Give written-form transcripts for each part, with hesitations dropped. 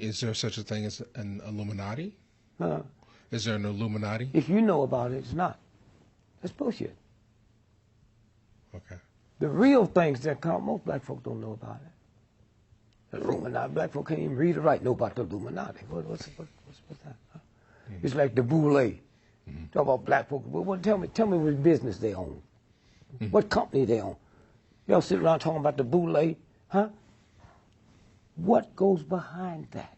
Is there such a thing as an Illuminati? Uh, Is there an Illuminati? if you know about it, it's not. That's bullshit. Okay. The real things that count, most black folk don't know about it. The Illuminati, black folk can't even read or write, know about the Illuminati. What's that? Huh? Mm-hmm. It's like the Boule. Mm-hmm. Talk about black folk. Well, tell me what business they own. Mm-hmm. What company they own. Y'all sit around talking about the Boule, huh? What goes behind that?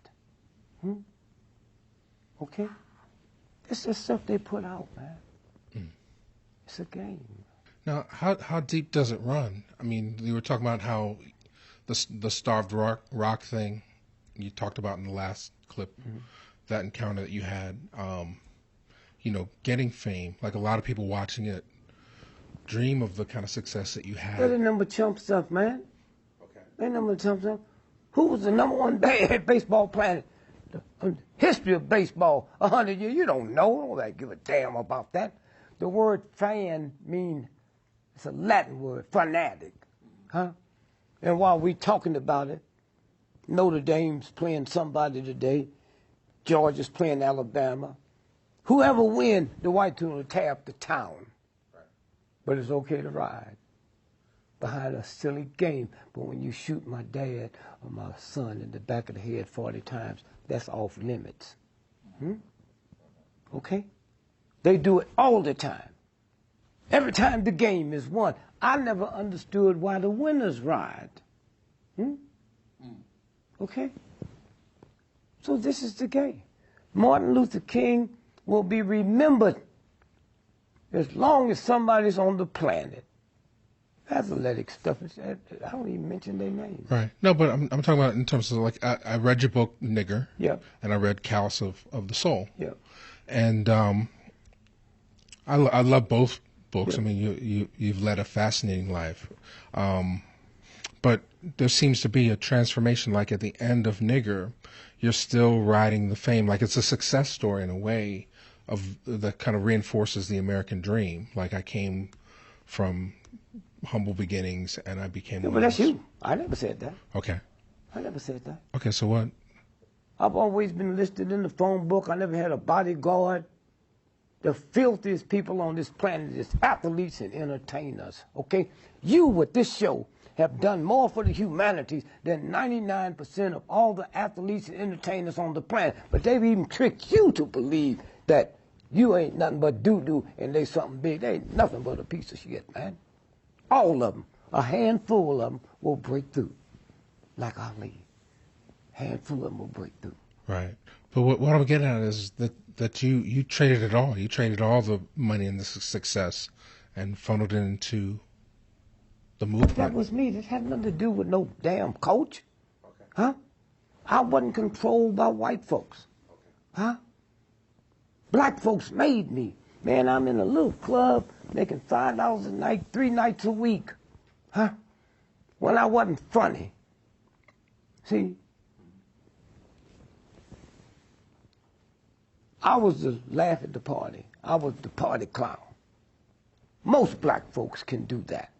Okay? It's just stuff they put out, man. Mm. It's a game. Now, how deep does it run? I mean, you were talking about how the starved rock thing you talked about in the last clip, that encounter that you had, getting fame. Like a lot of people watching it dream of the kind of success that you had. That ain't number chump stuff, man. Okay. Ain't number chump stuff. Who was the number one baseball player? The history of baseball, 100 years. You don't know. Nobody give a damn about that. The word fan means, it's a Latin word, fanatic. Huh? And while we talking about it, Notre Dame's playing somebody today. Georgia's playing Alabama. Whoever win, the white team will tear up the town. Right. But it's okay to ride behind a silly game. But when you shoot my dad or my son in the back of the head 40 times, that's off limits. Okay? They do it all the time. Every time the game is won. I never understood why the winners ride. Okay? So this is the game. Martin Luther King will be remembered as long as somebody's on the planet. Athletic stuff. I don't even mention their names. Right. No, but I'm talking about in terms of, like, I read your book, Nigger. Yeah. And I read Callous of the Soul. Yeah. And I love both books. Yeah. I mean, you've led a fascinating life. But there seems to be a transformation, like at the end of Nigger, you're still riding the fame. Like it's a success story in a way that kind of reinforces the American dream. Like I came from humble beginnings and I became but that's you. I never said that. Okay. I never said that. Okay, so what? I've always been listed in the phone book. I never had a bodyguard. The filthiest people on this planet is athletes and entertainers, okay? You, with this show, have done more for the humanities than 99% of all the athletes and entertainers on the planet. But they've even tricked you to believe that you ain't nothing but doo-doo and they something big. They ain't nothing but a piece of shit, man. All of them, a handful of them will break through, like Ali. Handful of them will break through. Right. But what I'm getting at is that you traded it all. You traded all the money and the success and funneled it into the movement. That was me. That had nothing to do with no damn coach. Okay. Huh? I wasn't controlled by white folks. Okay. Huh? Black folks made me. Man, I'm in a little club making $5 a night, 3 nights a week. Huh? When I wasn't funny. See? I was the laugh at the party. I was the party clown. Most black folks can do that.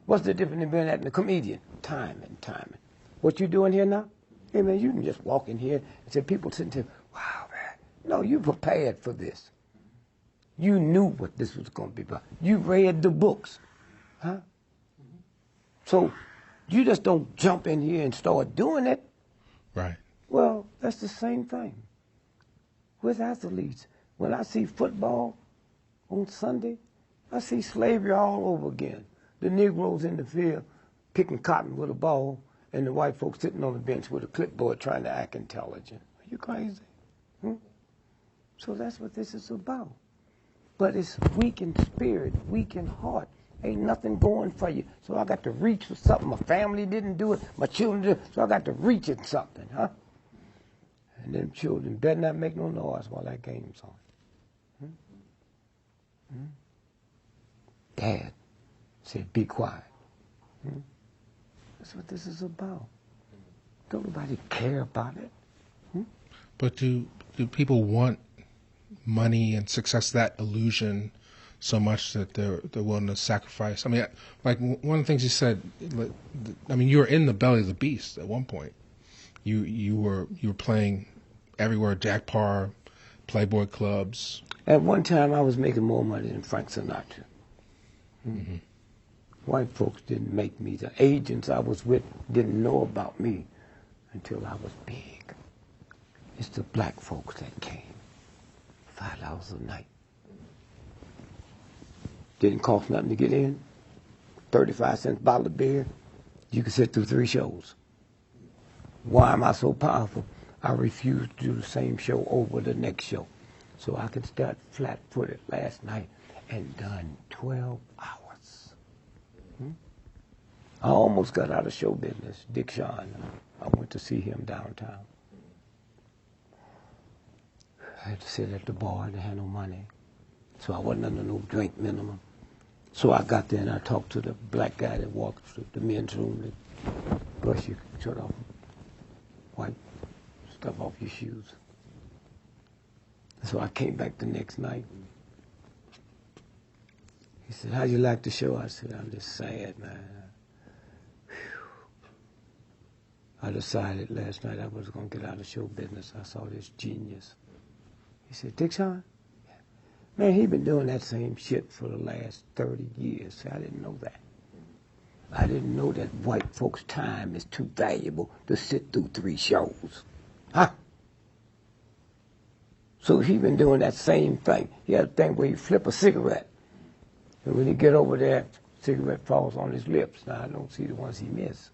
What's the difference in being that and a comedian? Timing. What you doing here now? Hey, man, you can just walk in here and say, people sitting there, wow, man. No, you prepared for this. You knew what this was going to be about. You read the books. Huh? So you just don't jump in here and start doing it. Right. Well, that's the same thing with athletes. When I see football on Sunday, I see slavery all over again. The Negroes in the field picking cotton with a ball, and the white folks sitting on the bench with a clipboard trying to act intelligent. Are you crazy? So that's what this is about. But it's weak in spirit, weak in heart. Ain't nothing going for you. So I got to reach for something. My family didn't do it. My children did it. So I got to reach at something, huh? And them children better not make no noise while that game's on. Dad said, be quiet. That's what this is about. Don't nobody care about it. But do people want money and success, that illusion, so much that they're willing to sacrifice? I mean, like one of the things you said, I mean, you were in the belly of the beast at one point. you were playing everywhere, Jack Parr, Playboy clubs. At one time, I was making more money than Frank Sinatra. Mm-hmm. White folks didn't make me. The agents I was with didn't know about me until I was big. It's the black folks that came. $5 a night. Didn't cost nothing to get in. 35 cents a bottle of beer. You could sit through 3 shows. Why am I so powerful? I refused to do the same show over the next show. So I could start flat-footed last night and done 12 hours. I almost got out of show business. Dick Shawn, I went to see him downtown. I had to sit at the bar and I had no money. So I wasn't under no drink minimum. So I got there and I talked to the black guy that walked through the men's room that brush your shirt off, wipe stuff off your shoes. So I came back the next night. He said, "How'd you like the show?" I said, "I'm just sad, man. I decided last night I was going to get out of show business. I saw this genius." He said, "Dick Shawn?" "Yeah." "Man, he been doing that same shit for the last 30 years. See, I didn't know that. I didn't know that white folks' time is too valuable to sit through 3 shows. Huh? So he been doing that same thing. He had a thing where you flip a cigarette. And when you get over there, cigarette falls on his lips. Now, I don't see the ones he missed."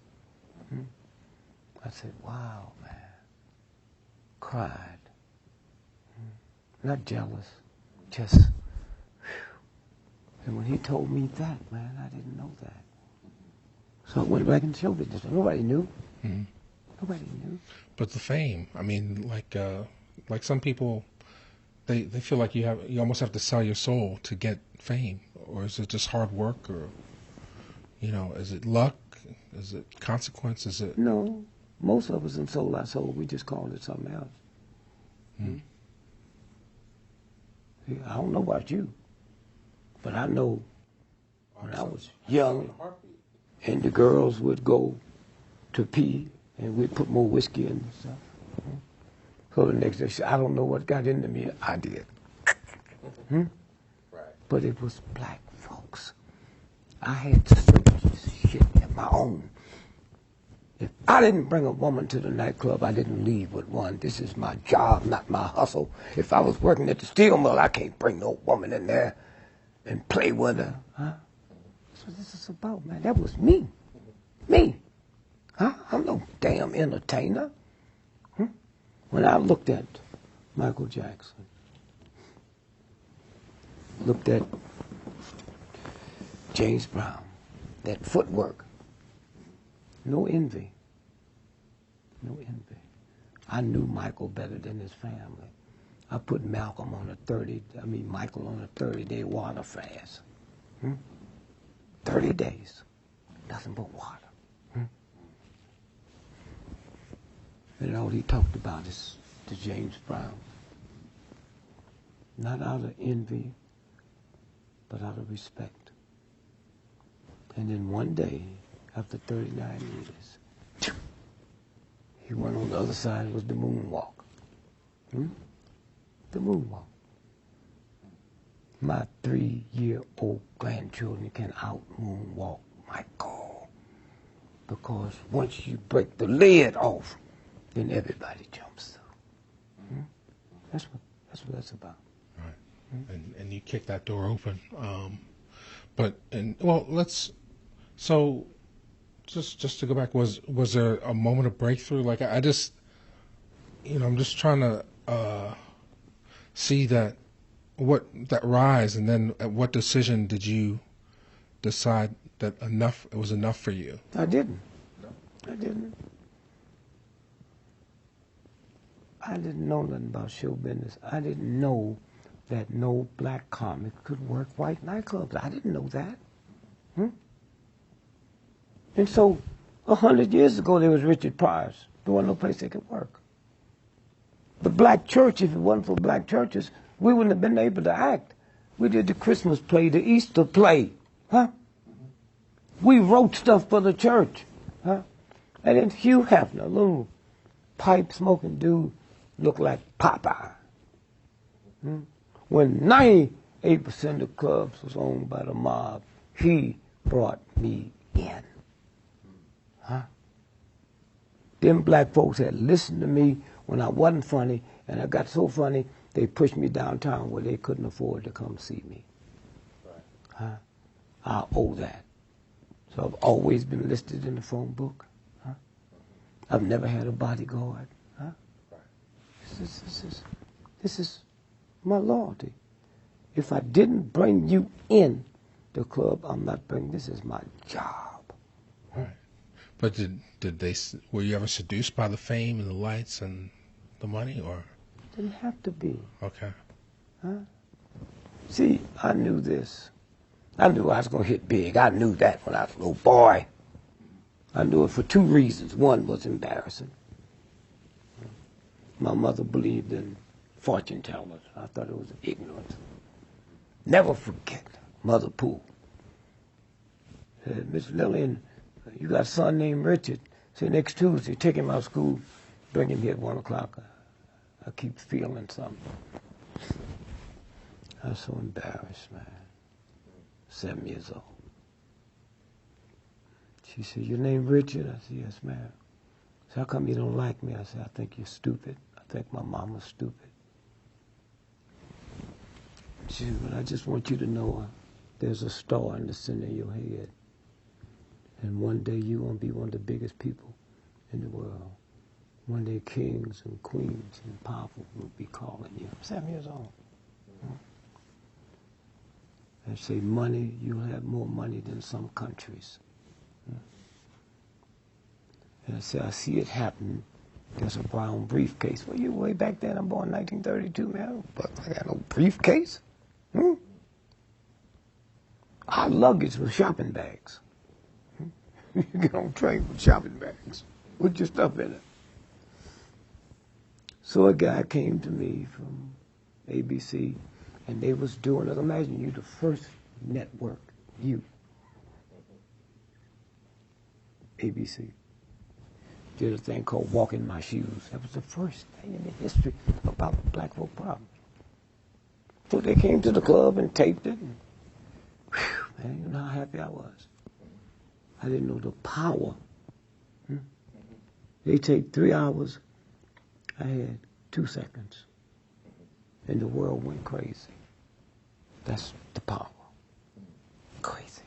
I said, "Wow, man." Cried. Not jealous, just, whew. And when he told me that, man, I didn't know that. So I went back in the show business. Nobody knew. Mm-hmm. Nobody knew. But the fame, I mean, like some people, they feel like you almost have to sell your soul to get fame, or is it just hard work, or is it luck, is it consequence, is it? No, most of us in sold our soul. We just called it something else. Mm. I don't know about you, but I know when I was young, and the girls would go to pee, and we'd put more whiskey in and stuff. So the next day, I don't know what got into me. I did. Right. But it was black folks. I had to search this shit on my own. If I didn't bring a woman to the nightclub, I didn't leave with one. This is my job, not my hustle. If I was working at the steel mill, I can't bring no woman in there and play with her. Huh? That's what this is about, man. That was me. Me. Huh? I'm no damn entertainer. When I looked at Michael Jackson, looked at James Brown, that footwork, no envy. No envy. I knew Michael better than his family. I put Michael on a 30-day water fast. 30 days. Nothing but water. And all he talked about is the James Brown. Not out of envy, but out of respect. And then one day, after 39 years, he went on the other side. It was the moonwalk. The moonwalk. My 3-year-old grandchildren can out-moonwalk Michael. Because once you break the lid off, then everybody jumps through. That's what that's about. Right. And you kick that door open. So just to go back, was there a moment of breakthrough? Like I just, I'm just trying to see that rise, and then at what decision did you decide that it was enough for you? I didn't. I didn't. I didn't know nothing about show business. I didn't know that no black comic could work white nightclubs. I didn't know that. And so, 100 years ago, there was Richard Pryor's. There wasn't no place they could work. The black church, if it wasn't for black churches, we wouldn't have been able to act. We did the Christmas play, the Easter play. We wrote stuff for the church. And then Hugh Hefner, little pipe-smoking dude looked like Popeye. When 98% of clubs was owned by the mob, he brought me in. Them black folks had listened to me when I wasn't funny, and I got so funny, they pushed me downtown where they couldn't afford to come see me. I owe that. So I've always been listed in the phone book. I've never had a bodyguard. This is my loyalty. If I didn't bring you in the club, I'm not bringing. This is my job. Right. But were you ever seduced by the fame and the lights and the money, or? Didn't have to be. Okay. See, I knew this. I knew I was going to hit big. I knew that when I was a little boy. I knew it for two reasons. One was embarrassing. My mother believed in fortune tellers. I thought it was ignorance. Never forget Mother Poole. Said, Miss Lillian, you got a son named Richard. Say next Tuesday, take him out of school, bring him here at 1 o'clock. I keep feeling something. I was so embarrassed, man. 7 years old. She said, your name Richard? I said, yes, ma'am. She said, how come you don't like me? I said, I think you're stupid. I think my mama's stupid. She said, but I just want you to know there's a star in the center of your head. And one day you're going to be one of the biggest people in the world. One day kings and queens and powerful will be calling you. 7 years old. And say money, you'll have more money than some countries. And I said, I see it happen. There's a brown briefcase. Well, you way back then, I'm born in 1932, man. But I got no briefcase. Our luggage was shopping bags. You get on train with shopping bags. Put your stuff in it. So a guy came to me from ABC, and they was doing it. Imagine you, the first network, you. ABC. Did a thing called Walk in My Shoes. That was the first thing in the history about black folk problems. So they came to the club and taped it. And, whew, man, you know how happy I was. I didn't know the power. They taped 3 hours. I had 2 seconds. And the world went crazy. That's the power. Crazy.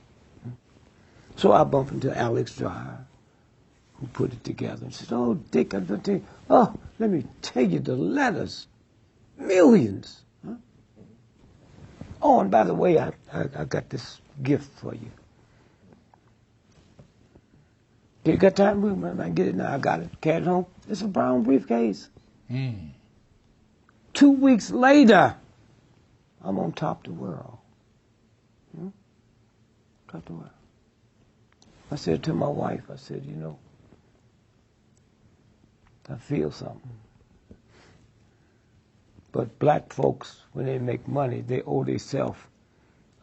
So I bumped into Alex Dreyer, who put it together, and said, oh, Dick, I'm going to tell you, oh, let me tell you the letters. Millions. Oh, and by the way, I got this gift for you. You got time? I can get it now. I got it. Carried it home. It's a brown briefcase. 2 weeks later, I'm on top of the world. Top of the world. I said to my wife, I said, you know, I feel something. But black folks, when they make money, they owe themselves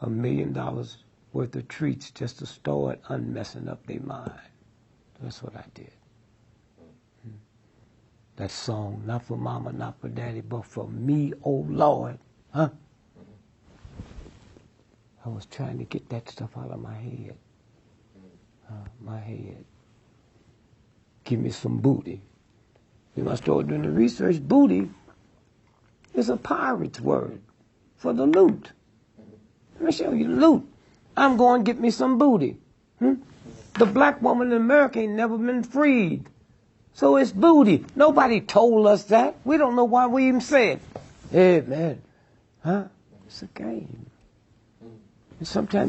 $1 million worth of treats just to start unmessing up their mind. That's what I did. That song, not for mama, not for daddy, but for me, oh Lord. I was trying to get that stuff out of my head. My head. Give me some booty. When I started doing the research, booty is a pirate's word for the loot. Let me show you the loot. I'm going to get me some booty. The black woman in America ain't never been freed. So it's booty. Nobody told us that. We don't know why we even said, hey, man, it's a game. And sometimes